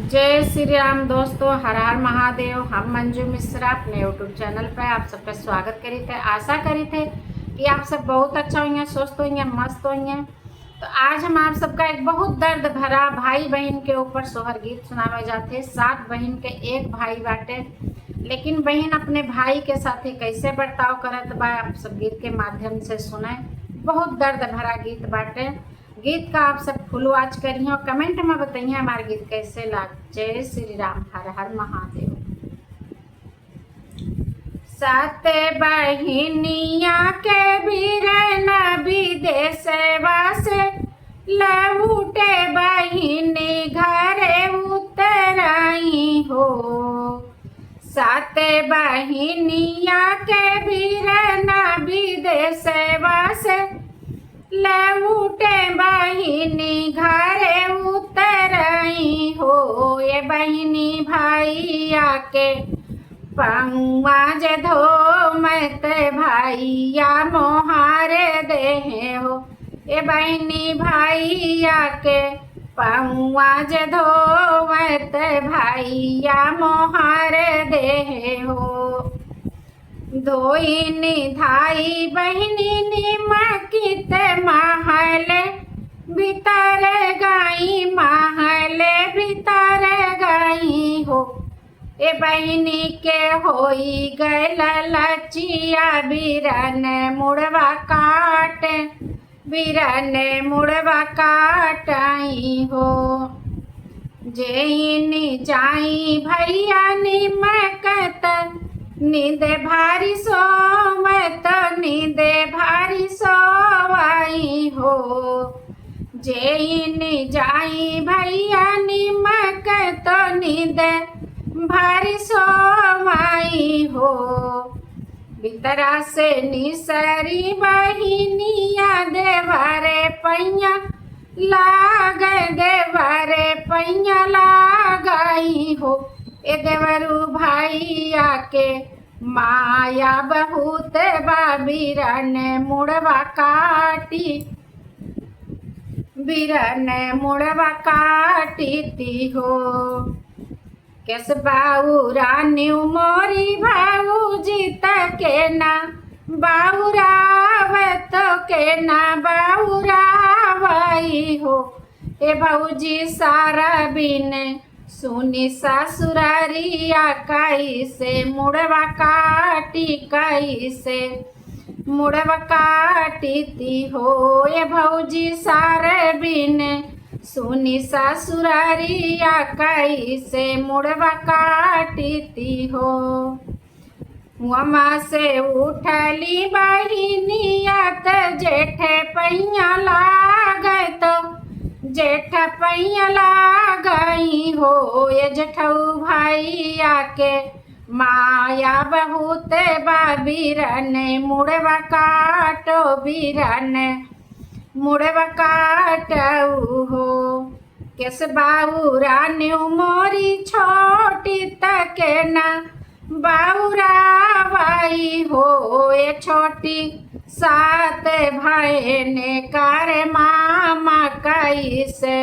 जय श्री राम दोस्तों, हर हर महादेव। हम मंजू मिश्रा अपने यूट्यूब चैनल पर आप सबका स्वागत करी थे। आशा करी थे कि आप सब बहुत अच्छा होंगे, स्वस्थ होंगे, मस्त होंगे। तो आज हम आप सबका एक बहुत दर्द भरा भाई बहन के ऊपर सोहर गीत सुनावे जाते। 7 बहन के एक भाई बाटे, लेकिन बहन अपने भाई के साथ कैसे बर्ताव करत बा आप सब गीत के माध्यम से सुने। बहुत दर्द भरा गीत बाटे। गीत का आप सब फुल वॉच करिए और कमेंट में बताइए हमारा गीत कैसे लग। जय श्री राम, हर हर महादेव। 7 बहिनिया के बीरना विदेशवा से लौटे बहिनी घरे उतराई हो। 7 बहिनिया के बीरना विदेशवा से लौटे बहिनी घरे उतरई हो। ये बहिनी भैया के पौआ जे धो मत भैया मोहारे दे हो। ये बहिनी भैया के पौआ जे धो मत भैया मोहारे दे हो। धोइनी धाई बहिनी निमकित महल भीतर गई, महल भीतर गई हो। ए बहिनी के होई गल लचिया बीरन मुड़वा काट, बीरन मुड़वा काटई हो। जेनी जाई भैया निमकत नींद भारी सोवत, नींद भारी सोवाई हो। जेइन जाई भैया निमक तो नींद भारी सोवाई हो। भीतरा से निसरी बहिनिया देवरे पैया लाग, देवरे पैया लागई हो। ए देवरू भैया के माया बहुत बा बीरन मुड़वा काटी, बीरन मुड़वा काटी हो। केस बाऊरा न्यू मोरी भाऊजी के ना बाऊरावत के ना बाऊरावई हो। ए भाऊजी सारा बिन सुनी ससुरारिया कैसे मुड़वा काटी, कैसे मुड़वा काटी हो। ये भौजी सारे बिन सुनी ससुरारिया कैसे मुड़वा काटी हो। वमा से उठली बहिनिया त जेठ पैया लागत, जेठ पैया लागई हो। ये जेठऊ भैया के माया बहुत बा बीरन मुड़वा काटो, बीरन मुड़वा काटऊ हो। केस बाऊरा न्यू मोरी छोटी तके ना बाऊरावाई हो। ये छोटी 7 भाई कर मामा कैसे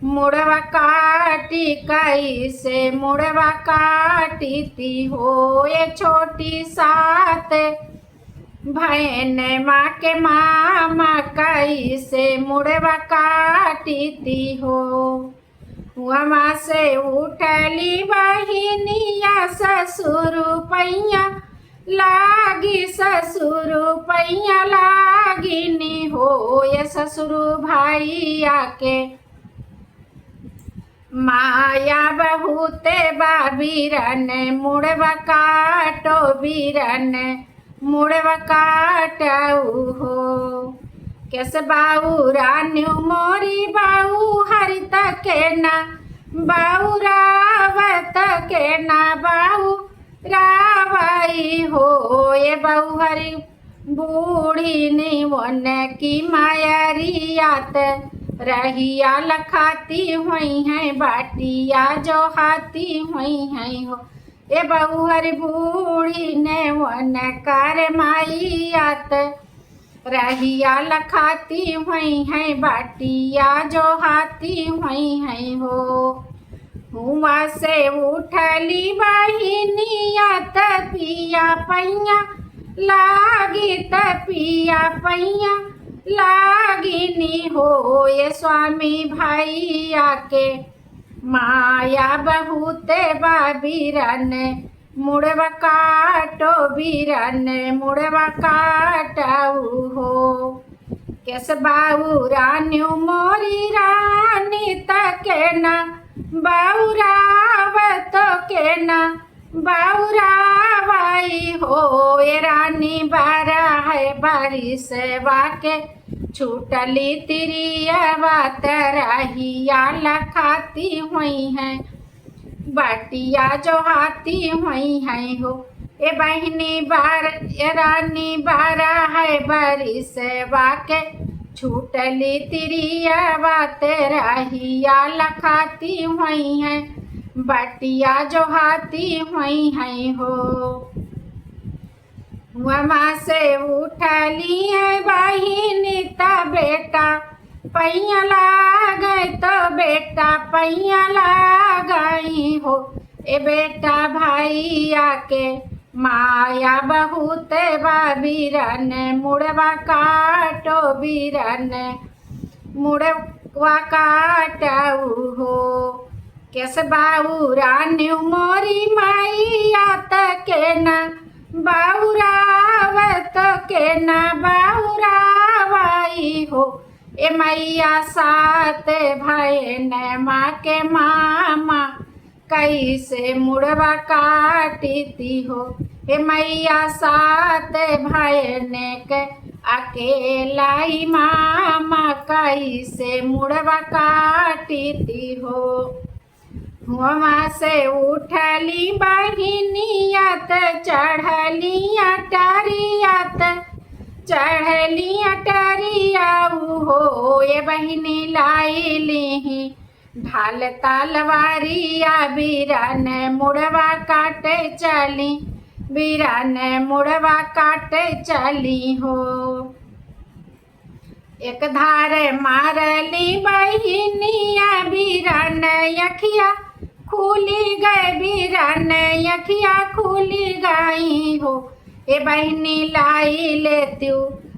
मुड़वा काटी, कैसे मुड़वा काटी हो। ये छोटी 7 बहन माँ के मामा कैसे मुड़वा काटी हो। वहाँ से उठली बहिनिया ससुर पैया लागी, ससुर पैया लागिनी हो। ये ससुर भैया के माया बहुत बा बीरन मुड़वा काटो, बीरन मुड़वा काटऊ हो। केस बाऊरा न्यू मोरी बाऊ हरित के ना बाऊरावत के ना बाऊ रावाई हो। ये बाऊ हरी बूढ़ी निवन की मायरियात रहिया लखाती हुई हैं, बाटिया जो हाथी हुई हैं हो। ए बहू हरी बूढ़ी ने वन कर माइयात रहिया लखाती हुई हैं, बाटिया जो हाथी हुई हैं हो। हुआ से उठली बहिनिया तपिया पैया लागी तपिया पैया लागिनी हो। ये स्वामी भैया के माया बहुते बाबीरन मुड़वा काटो बीरन मुड़वा काटऊ हो। केस बाऊ रानी मोरी रानी तके न बाऊरावत के न बाऊरावाई हो। ये रानी बारा है बारी से वाके छूटली तिरिया तरहिया लखाती हुई हैं बाटिया जो हाथी हुई है हो। ए बहनी बार ए रानी बारा है बारी से वाके छूटली तिरिया तरहिया लखाती हुई हैं बाटिया जो हाथी हुई है हो। वहाँ से उठली है बहिनी ता बेटा पैया लागई तो बेटा पैया लागई हो। ए बेटा भैया के माया बहुत बाबीरन मुड़वा काटो बीरन मुड़वा काटऊ हो। केस बाऊ रानी मोरी मैया तके न बाऊरावत के न बाऊरावाई हो। ए मैया सात भयन माँ के मामा कैसे मुड़वा काटती हो। ए मैया सात भयन के अकेलाई मामा कैसे मुड़वा काटती हो। वहाँ से उठली बहिनिया चढ़ली अटरिया हो। ये बहिनी लाई ली ढाल तलवारिया बीरन मुड़वा काटे चली बीरन मुड़वा काटे चली हो। एक धार मारली बहिनिया बीरन यखिया खुली गए बीरन यखिया खुली गई हो। ए बहिनी लाई लेत्यू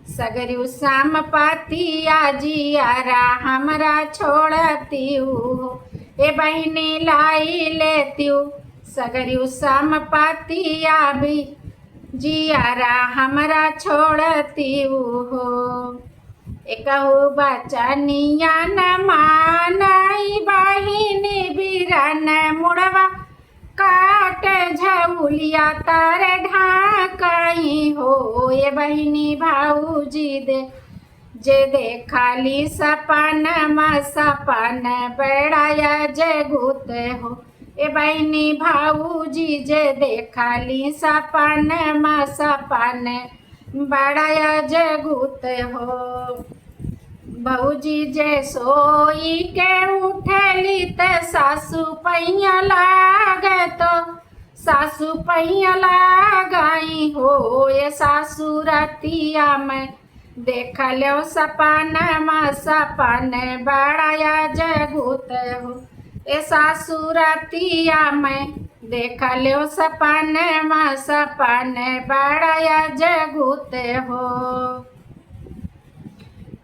सगरु शाम पातिया जियारा हमरा छोड़ती हो। ए बहिनी लाई लेत्यू सगरु शाम पातिया भी जियारा हमरा छोड़ती हो। एकहु बचनिया न मानई बहिनी बीरन मुड़वा काट झउलिया तर ढाकई हो। ये बहिनी भाऊजी जे देखली सपन सपन बड़ाया जगुत हो। ए बहिनी भाऊजी जे देखली सपन सपन बड़ाया जगुत हो। भौजी जे सोई के उठली त सासू पैया लागत सासू पैया लागई हो। ये सासू रतिया में देख लो सपन सपन बड़ाया जगुत हो। ए सासू रतिया में देख लो सपन सपन बड़ाया जगुत हो।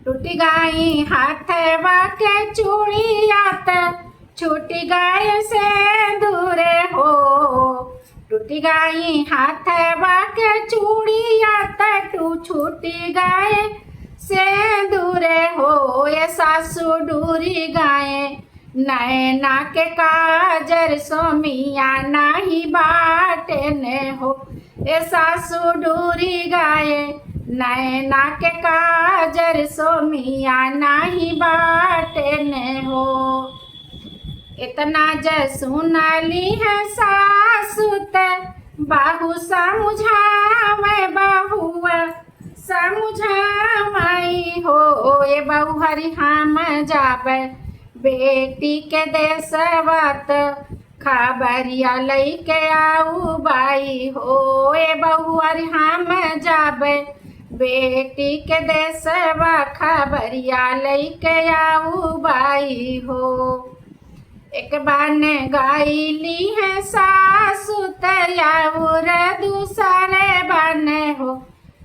टूट गई हाथवा के चूड़िया छूट गए से दूरे हो। टूट गई हाथवा के चूड़िया छूट गए से दूरे हो। ये सासू डूरी गए नैना के काजर सोमिया नाही बाटे ने हो। ये सासू डूरी गए नैना के काजर सोमिया नाही बाटे ने हो। इतना सुनली है सासु त बाहू समझावे बहुआ समझावई हो। ये बहु हरि हम जावे बेटी के देशवत खबरिया लैके आऊ बाई हो। ये बहु हरि हम जावे बेटी के देशवा खबरिया लैके आऊ बाई हो। एक बान गाइली है सासु तयाउर दूसरे बान हो।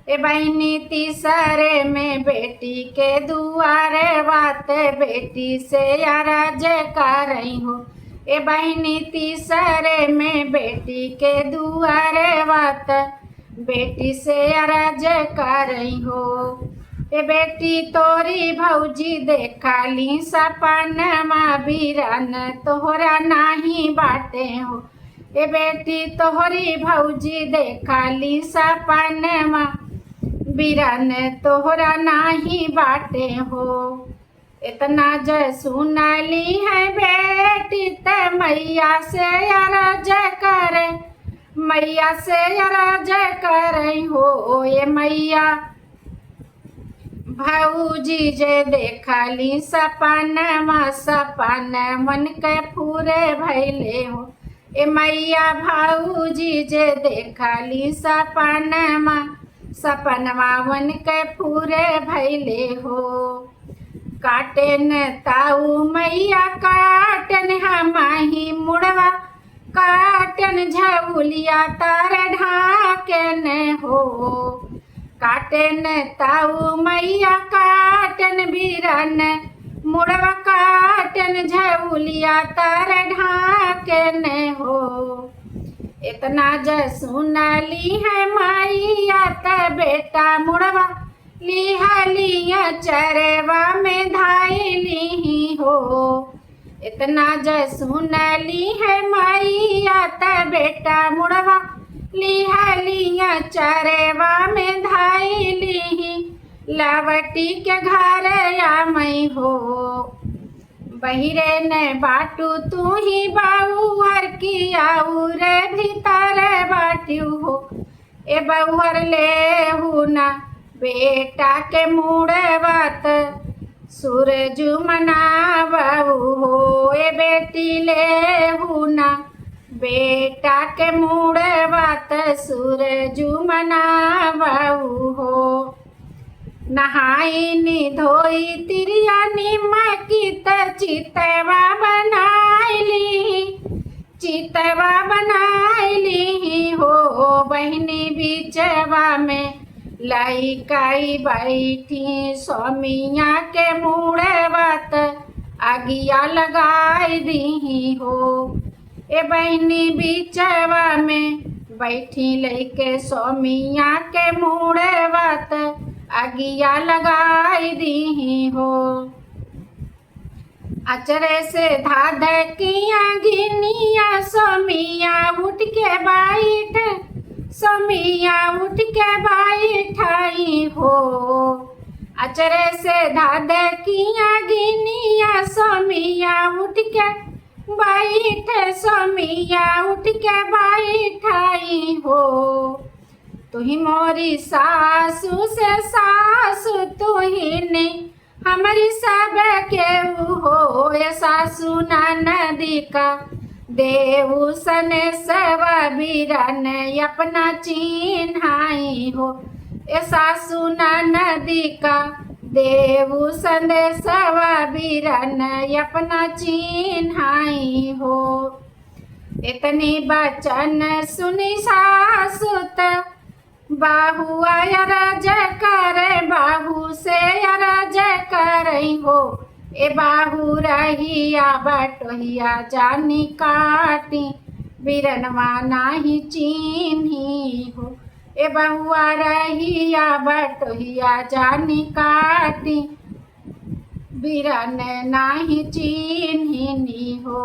ए बहनी तीसरे में बेटी के दुआरे बात बेटी से अरज कर रही हो। ए बहनी तीसरे में बेटी के दुआरे बात बेटी से अरज कर रही हो। ए बेटी तोरी भौजी देखाली सपनमा बीरन तोहरा नाही बाटे हो। ए बेटी तोहरी भौजी देखाली सपनमा बीरन तोहरा नाही बाटे हो। इतना जय सुनाली है बेटी त मैया से अरज करे, मैया से अरज करे हो। ये मैया भौजी जे देखली सपनमा सपन मन के पूरे भैले हो। ए मैया भौजी जे देखली सपनमा सपनवा मन के पूरे भैले हो। काटन ताऊ मैया काटन हमाही मुड़वा काटन झउलिया तार ढाकन हो। काटन ताऊ मैया काटन बीरन मुड़वा काटन झउलिया तार ढाकन हो। इतना ज सुनली है मैया त बेटा मुड़वा लिहा लिया चरवा में धाइली हो। इतना ज सुनली है मैया त बेटा मुड़वा लिहा लिया चरवा में धाइली लावटी के घर या मई हो। बहिरे ने बाटू तू ही बाउहर की आउर भीतर बाटू हो। ए बहुहर ले हूँ ना बेटा के मुड़े बात सूरज मनाबू हो। ए बेटी ले हूँ ना बेटा के मुड़े बात सूरज मनाबू हो। नहाई नी धोई तिरिया निमकी त चितवा बनाइली, चितवा बनाइली हो। बहनी बीचवा में लइकाई बैठी स्वामिया के मुड़े बात आगिया लगाई दी हो। ए बहनी बीचवा में बैठी लइके स्वामिया के मुड़े बात आगिया लगाई दी हो। अचरे से धाधकिया गिनिया स्वामिया उठ के बैठ, स्वामिया उठ के बैठाई हो। अचरे से धाधकिया गिनिया स्वामिया उठ के बैठ, स्वामिया उठ के बैठाई हो। तुही मोरी सासू से सासू तुही ने हमारी सब के हो। ये सासू नदी का देवू सने सब बीरन अपना चिन्हाई हो। ये सासू नदी का देवू सने सब बीरन अपना चिन्हाई हो। इतनी बचन सुनी सासू त बाहू अरज करे, बाहू से अरज करई हो। ए बाहू रहिया बटोहिया जानी काटी बीरनवा नाही चिन्ही हो। ए बहुआ रहिया बटोहिया जानी काटी बीरन नाही चिन्ही हो।